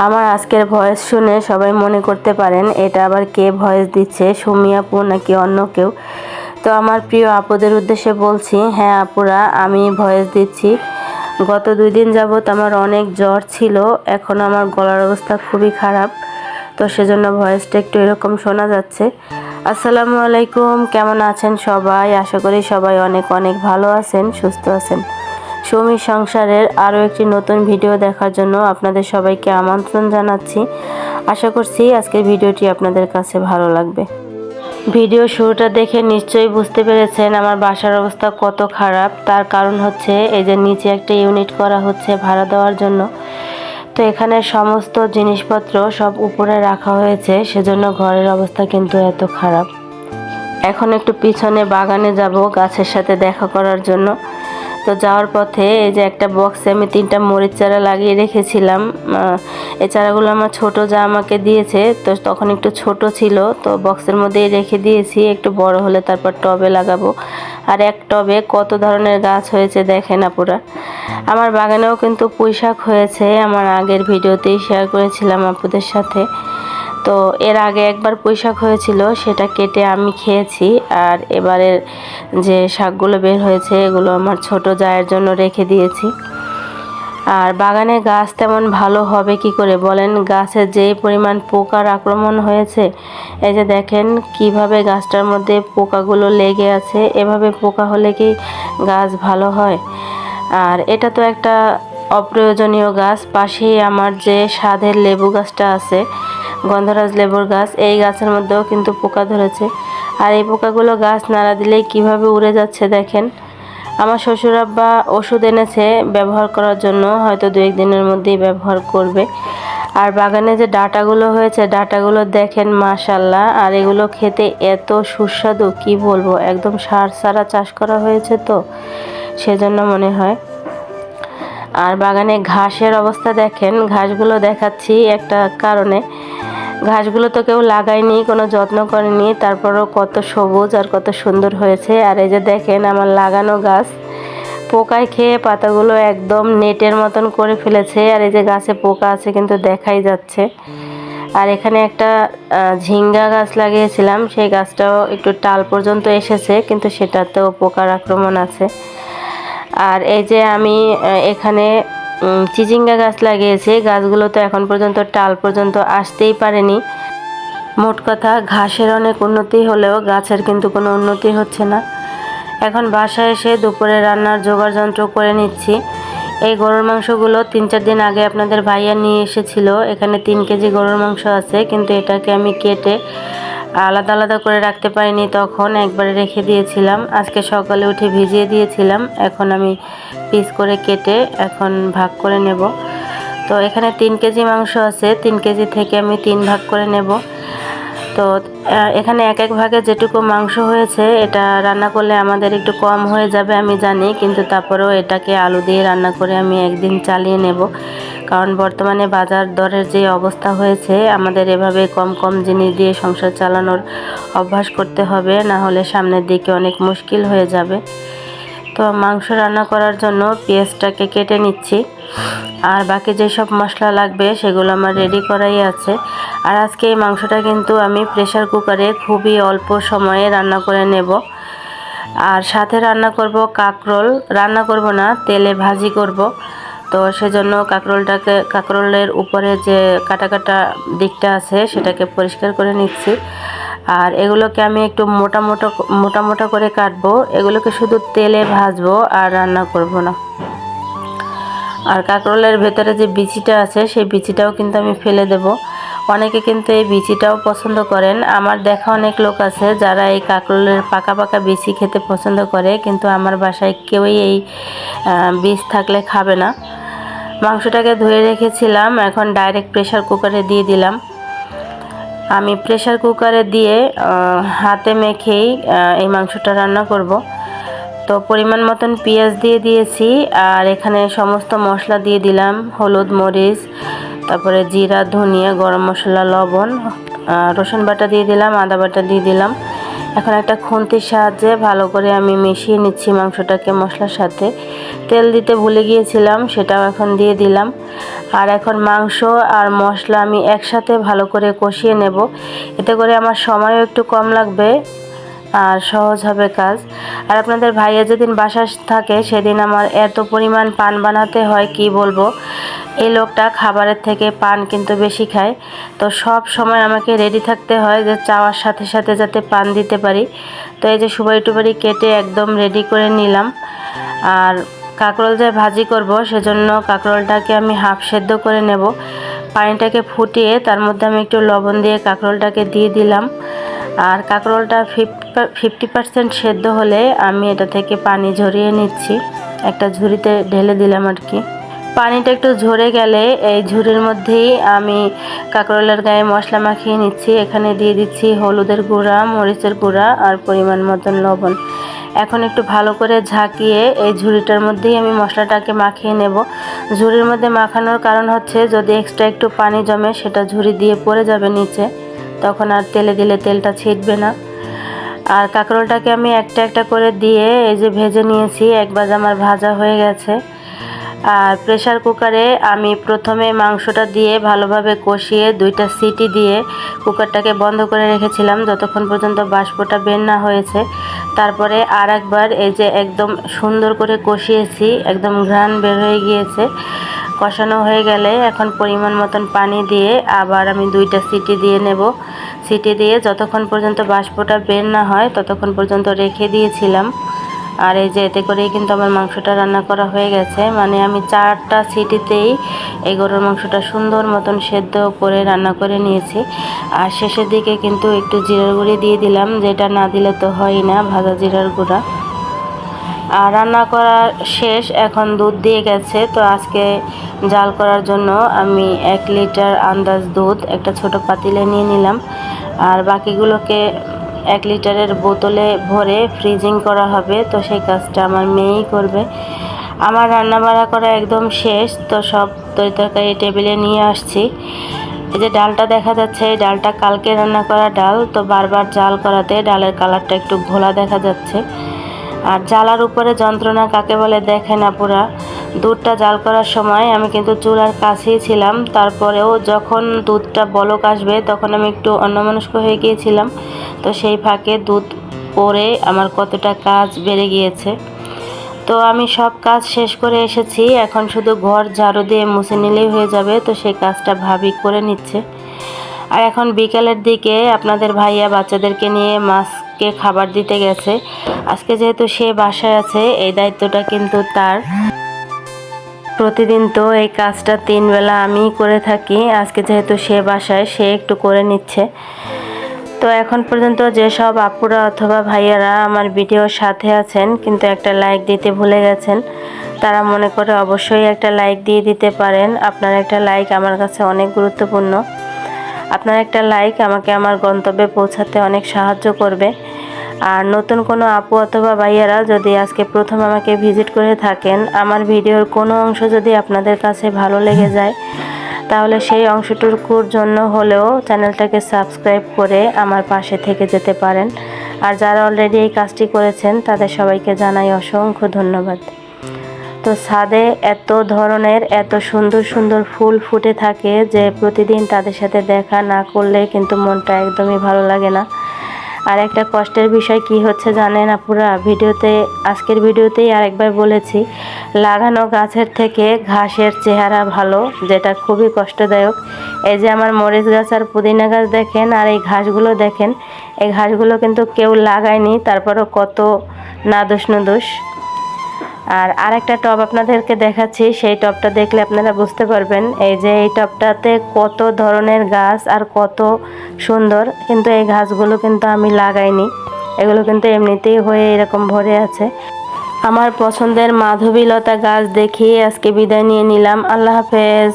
আমার আজকের ভয়েস শুনে সবাই মনে করতে পারেন এটা আবার কে ভয়েস দিচ্ছে, সুমি আপু নাকি অন্য কেউ। তো আমার প্রিয় আপুদের উদ্দেশ্যে বলছি, হ্যাঁ আপুরা, আমি ভয়েস দিচ্ছি। গত 2 দিন যাবৎ আমার অনেক জ্বর ছিল, এখন আমার গলার অবস্থা খুবই খারাপ, তো সেজন্য ভয়েসটা একটু এরকম শোনা যাচ্ছে। আসসালামু আলাইকুম, কেমন আছেন সবাই? আশা করি সবাই অনেক অনেক ভালো আছেন, সুস্থ আছেন। সুমির সংসারের আরও একটি নতুন ভিডিও দেখার জন্য আপনাদের সবাইকে আমন্ত্রণ জানাচ্ছি। আশা করছি আজকের ভিডিওটি আপনাদের কাছে ভালো লাগবে। ভিডিও শুরুটা দেখে নিশ্চয়ই বুঝতে পেরেছেন আমার বাসার অবস্থা কত খারাপ। তার কারণ হচ্ছে এই যে নিচে একটা ইউনিট করা হচ্ছে ভাড়া দেওয়ার জন্য, তো এখানে সমস্ত জিনিসপত্র সব উপরে রাখা হয়েছে, সেজন্য ঘরের অবস্থা কিন্তু এত খারাপ। এখন একটু পিছনে বাগানে যাব গাছের সাথে দেখা করার জন্য। তো যাওয়ার পথে এই যে একটা বক্সে আমি 3টা মরিচ চারা লাগিয়ে রেখেছিলাম। এই চারাগুলো আমার ছোট যা আমাকে দিয়েছে, তো তখন একটু ছোট ছিল, তো বক্সের মধ্যেই রেখে দিয়েছি। একটু বড় হলে তারপর টবে লাগাবো। আর এক টবে কত ধরনের গাছ হয়েছে দেখেন আপুরা। আমার বাগানেও কিন্তু পুঁইশাক হয়েছে, আমার আগের ভিডিওতেই শেয়ার করেছিলাম আপুদের সাথে। তো এর আগে একবার পুঁইশাক হয়েছিল, সেটা কেটে আমি খেয়েছি। আর এবারের যে শাকগুলো বের হয়েছে এগুলো আমার ছোট জায়ের জন্য রেখে দিয়েছি। আর বাগানে গাছ তেমন ভালো হবে কি করে বলেন, গাছে যেই পরিমাণ পোকার আক্রমণ হয়েছে। এই যে দেখেন কিভাবে গাছটার মধ্যে পোকাগুলো লেগে আছে। এভাবে পোকা হলে কি গাছ ভালো হয়? আর এটা তো একটা অপ্রয়োজনীয় গাছ। পাশেই আমার যে স্বাদের লেবু গাছটা আছে, গন্ধরাজ লেবুর গাছ, এই গাছের মধ্যেও কিন্তু পোকা ধরেছে। আর এই পোকাগুলো গাছ নাড়া দিলেই কিভাবে উড়ে যাচ্ছে দেখেন। আমার শ্বশুর আব্বা ওষুধ এনেছে ব্যবহার করার জন্য, হয়তো 2-1 দিনের মধ্যেই ব্যবহার করবে। আর বাগানে যে ডাঁটাগুলো হয়েছে, ডাঁটাগুলো দেখেন মাশাল্লাহ। আর এগুলো খেতে এত সুস্বাদু কি বলবো, একদম সার ছাড়া চাষ করা হয়েছে, তো সেজন্য মনে হয়। আর বাগানে ঘাসের অবস্থা দেখেন, ঘাসগুলো দেখাচ্ছি একটা কারণে। ঘাসগুলো তো কেউ লাগায়নি, কোনো যত্ন করেনি, তারপরও কত সবুজ আর কত সুন্দর হয়েছে। আর এই যে দেখেন আমার লাগানো গাছ পোকায় খেয়ে পাতাগুলো একদম নেটের মতন করে ফেলেছে। আর এই যে গাছে পোকা আছে কিন্তু দেখাই যাচ্ছে। আর এখানে একটা ঝিঙ্গা গাছ লাগিয়েছিলাম, সেই গাছটাও একটু টাল পর্যন্ত এসেছে, কিন্তু সেটাতেও পোকার আক্রমণ আছে। আর এই যে আমি এখানে চিচিঙ্গা গাছ লাগিয়েছি, গাছগুলো তো এখন পর্যন্ত টাল পর্যন্ত আসতেই পারেনি। মোট কথা ঘাসের অনেক উন্নতি হলেও গাছের কিন্তু কোনো উন্নতি হচ্ছে না। এখন বাসায় এসে দুপুরে রান্নার জোগাড় যন্ত্র করে নিচ্ছি। এই গরুর মাংসগুলো 3-4 দিন আগে আপনাদের ভাইয়া নিয়ে এসেছিল। এখানে 3 কেজি গরুর মাংস আছে, কিন্তু এটাকে আমি কেটে আলাদা আলাদা করে রাখতে পারিনি, তখন একবারে রেখে দিয়েছিলাম। আজকে সকালে উঠে ভিজিয়ে দিয়েছিলাম, এখন আমি পিস করে কেটে এখন ভাগ করে নেব। তো এখানে 3 কেজি মাংস আছে, 3 কেজি থেকে আমি 3 ভাগ করে নেব। তো এখানে এক এক ভাগে যেটুকু মাংস হয়েছে, এটা রান্না করলে আমাদের একটু কম হয়ে যাবে আমি জানি, কিন্তু তারপরেও এটাকে আলু দিয়ে রান্না করে আমি একদিন চালিয়ে নেব। কারণ বর্তমানে বাজার দরের যে অবস্থা হয়েছে, আমাদের এভাবে কম কম জিনিস দিয়ে সংসার চালানোর অভ্যাস করতে হবে, না হলে সামনের দিকে অনেক মুশকিল হয়ে যাবে। তো মাংস রান্না করার জন্য পেঁয়াজটাকে কেটে নিচ্ছি। আর বাকি যেসব মশলা লাগবে সেগুলো আমার রেডি করাই আছে। আর আজকে এই মাংসটা কিন্তু আমি প্রেসার কুকারে খুবই অল্প সময়ে রান্না করে নেব। আর সাথে রান্না করব কাঁকরোল, রান্না করব না, তেলে ভাজি করব। তো সেজন্য কাঁকরোলের উপরে যে কাটা কাটা দিকটা আছে সেটাকে পরিষ্কার করে নিচ্ছি। আর এগুলোকে আমি একটু মোটা মোটা করে কাটবো। এগুলোকে শুধু তেলে ভাজবো আর রান্না করব না। আর কাঁকরোলের ভেতরে যে বিচিটা আছে সেই বিচিটাও কিন্তু আমি ফেলে দেব। অনেকে কিন্তু এই বিচিটাও পছন্দ করেন। আমার দেখা অনেক লোক আছে যারা এই কাঁকরোলের পাকা পাকা বিচি খেতে পছন্দ করে, কিন্তু আমার বাসায় কেউই এই বীজ থাকলে খাবে না। মাংসটাকে ধুয়ে রেখেছিলাম, এখন ডাইরেক্ট প্রেসার কুকারে দিয়ে দিলাম। আমি প্রেসার কুকারে দিয়ে হাতে মেখেই এই মাংসটা রান্না করব। তো পরিমাণ মতন পেঁয়াজ দিয়ে দিয়েছি, আর এখানে সমস্ত মশলা দিয়ে দিলাম, হলুদ, মরিচ, তারপরে জিরা, ধনিয়া, গরম মশলা, লবণ, রসুন বাটা দিয়ে দিলাম, আদা বাটা দিয়ে দিলাম। এখন একটা খুন্তির সাহায্যে ভালো করে আমি মিশিয়ে নিচ্ছি মাংসটাকে মশলার সাথে। তেল দিতে ভুলে গিয়েছিলাম, সেটাও এখন দিয়ে দিলাম। আর এখন মাংস আর মশলা আমি একসাথে ভালো করে কষিয়ে নেব, এতে করে আমার সময়ও একটু কম লাগবে আর সহজ হবে কাজ। আর আপনাদের ভাইয়া যেদিন বাসায় থাকে সেদিন আমার এত পরিমাণ পান বানাতে হয় কি বলবো। এই লোকটা খাবারের থেকে পান কিন্তু বেশি খায়, তো সব সময় আমাকে রেডি থাকতে হয় যে চাওয়ার সাথে সাথে যাতে পান দিতে পারি। তো এই যে সুপারি টুপারি কেটে একদম রেডি করে নিলাম। আর কাঁকরোল যে ভাজি করব সেজন্য কাঁকরোলটাকে আমি হাফ সেদ্ধ করে নেব। পানিটাকে ফুটিয়ে তার মধ্যে আমি একটু লবণ দিয়ে কাঁকরোলটাকে দিয়ে দিলাম। আর কাঁকরোলটা 50% সেদ্ধ হলে আমি এটা থেকে পানি ঝরিয়ে নিচ্ছি, একটা ঝুড়িতে ঢেলে দিলাম আর কি। পানিটা একটু ঝরে গেলে এই ঝুড়ির মধ্যেই আমি কাঁকরোলের গায়ে মশলা মাখিয়ে নিচ্ছি। এখানে দিয়ে দিচ্ছি হলুদের গুঁড়া, মরিচের গুঁড়া আর পরিমাণ মতন লবণ। এখন একটু ভালো করে ঝাঁকিয়ে এই ঝুড়িটার মধ্যেই আমি মশলাটাকে মাখিয়ে নেব। ঝুড়ির মধ্যে মাখানোর কারণ হচ্ছে যদি এক্সট্রা একটু পানি জমে সেটা ঝুড়ি দিয়ে পড়ে যাবে নিচে, তখন আর তেলে দিলে তেলটা ছিটবে না। আর কাঁকরোলটাকে আমি একটা একটা করে দিয়ে এই যে ভেজে নিয়েছি, এক ভাজ আমার ভাজা হয়ে গেছে। আর প্রেসার কুকারে আমি প্রথমে মাংসটা দিয়ে ভালোভাবে কষিয়ে 2টা সিটি দিয়ে কুকারটাকে বন্ধ করে রেখেছিলাম যতক্ষণ পর্যন্ত বাষ্পটা বের না হয়েছে। তারপরে আর একবার এই যে একদম সুন্দর করে কষিয়েছি, একদম ঘ্রাণ বের হয়ে গিয়েছে। কষানো হয়ে গেলে এখন পরিমাণ মতন পানি দিয়ে আবার আমি 2টা সিটি দিয়ে নেব। সিটি দিয়ে যতক্ষণ পর্যন্ত বাষ্পটা বের না হয় ততক্ষণ পর্যন্ত রেখে দিয়েছিলাম। আর এই যে এতে করেই কিন্তু আমার মাংসটা রান্না করা হয়ে গেছে, মানে আমি 4টা সিটিতেই এই গরুর মাংসটা সুন্দর মতন সেদ্ধ করে রান্না করে নিয়েছি। আর শেষের দিকে কিন্তু একটু জিরার গুঁড়ি দিয়ে দিলাম, যেটা না দিলে তো হয় না, ভাজা জিরার গুঁড়া। আর রান্না করা শেষ, এখন দুধ দিয়ে গেছে। তো আজকে জাল করার জন্য আমি 1 লিটার আন্দাজ দুধ একটা ছোট পাতিলে নিয়ে নিলাম। আর বাকিগুলোকে 1 লিটারের বোতলে ভরে ফ্রিজিং করা হবে, তো সেই কাজটা আমার মেয়েই করবে। আমার রান্না বাড়া করা একদম শেষ, তো সব তরকারি টেবিলে নিয়ে আসছি। এই যে ডালটা দেখা যাচ্ছে, এই ডালটা কালকে রান্না করা ডাল, তো বারবার জাল করাতে ডালের কালারটা একটু ঘোলা দেখা যাচ্ছে। আর জ্বালার উপরে যন্ত্রণা কাকে বলে দেখেন আপুরা। দুধটা জাল করার সময় আমি কিন্তু চুলার কাছেই ছিলাম, তারপরেও যখন দুধটা বলক আসবে তখন আমি একটু অন্যমনস্ক হয়ে গিয়েছিলাম। তো সেই ফাঁকে দুধ পড়ে আমার কতটা কাজ বেড়ে গিয়েছে। তো আমি সব কাজ শেষ করে এসেছি, এখন শুধু ঘর ঝাড়ু দিয়ে মুছে নিলেই হয়ে যাবে। তো সেই কাজটা ভাবি করে নিচ্ছে। আর এখন বিকেলের দিকে আপনাদের ভাইয়া বাচ্চাদেরকে নিয়ে মাছকে খাবার দিতে গেছে। আজকে যেহেতু সে বাসায় আছে, এই দায়িত্বটা কিন্তু তার। প্রতিদিন তো এই কাজটা 3 বেলা আমিই করে থাকি, আজকে যেহেতু সে বাসায়, সে একটু করে নিচ্ছে। তো এখন পর্যন্ত যেসব আপুরা অথবা ভাইয়ারা আমার ভিডিওর সাথে আছেন কিন্তু একটা লাইক দিতে ভুলে গেছেন, তারা মনে করে অবশ্যই একটা লাইক দিয়ে দিতে পারেন। আপনার একটা লাইক আমার কাছে অনেক গুরুত্বপূর্ণ। আপনার একটা লাইক আমাকে আমার গন্তব্যে পৌঁছাতে অনেক সাহায্য করবে। আর নতুন কোনো আপু অথবা ভাইয়ারা যদি আজকে প্রথম আমাকে ভিজিট করে থাকেন, আমার ভিডিওর কোনো অংশ যদি আপনাদের কাছে ভালো লেগে যায়, তাহলে সেই অংশটুকুর জন্য হলেও চ্যানেলটাকে সাবস্ক্রাইব করে আমার পাশে থেকে যেতে পারেন। আর যারা অলরেডি এই কাজটি করেছেন তাদের সবাইকে জানাই অসংখ্য ধন্যবাদ। তো ছাদে এত ধরনের এত সুন্দর সুন্দর ফুল ফুটে থাকে যে প্রতিদিন তাদের সাথে দেখা না করলে কিন্তু মনটা একদমই ভালো লাগে না। আর একটা কষ্টের বিষয় কি হচ্ছে জানেন আপুরা, আজকের ভিডিওতেই আরেকবার বলেছি, লাগানো গাছের থেকে ঘাসের চেহারা ভালো, যেটা খুবই কষ্টদায়ক। এই যে আমার মরিচ গাছ আর পুদিনা গাছ দেখেন, আর এই ঘাসগুলো দেখেন, এই ঘাসগুলো কিন্তু কেউ লাগায়নি, তারপরও কত নাদোষ নুদোষ। আর আরেকটা টব আপনাদেরকে দেখাচ্ছি, সেই টবটা দেখলে আপনারা বুঝতে পারবেন। এই যে এই টবটাতে কত ধরনের গাছ আর কত সুন্দর, কিন্তু এই গাছগুলো কিন্তু আমি লাগাইনি, এগুলো কিন্তু এমনিতেই হয়ে এরকম ভরে আছে। আমার পছন্দের মাধবীলতা গাছ দেখিয়ে আজকে বিদায় নিয়ে নিলাম। আল্লাহ হাফেজ।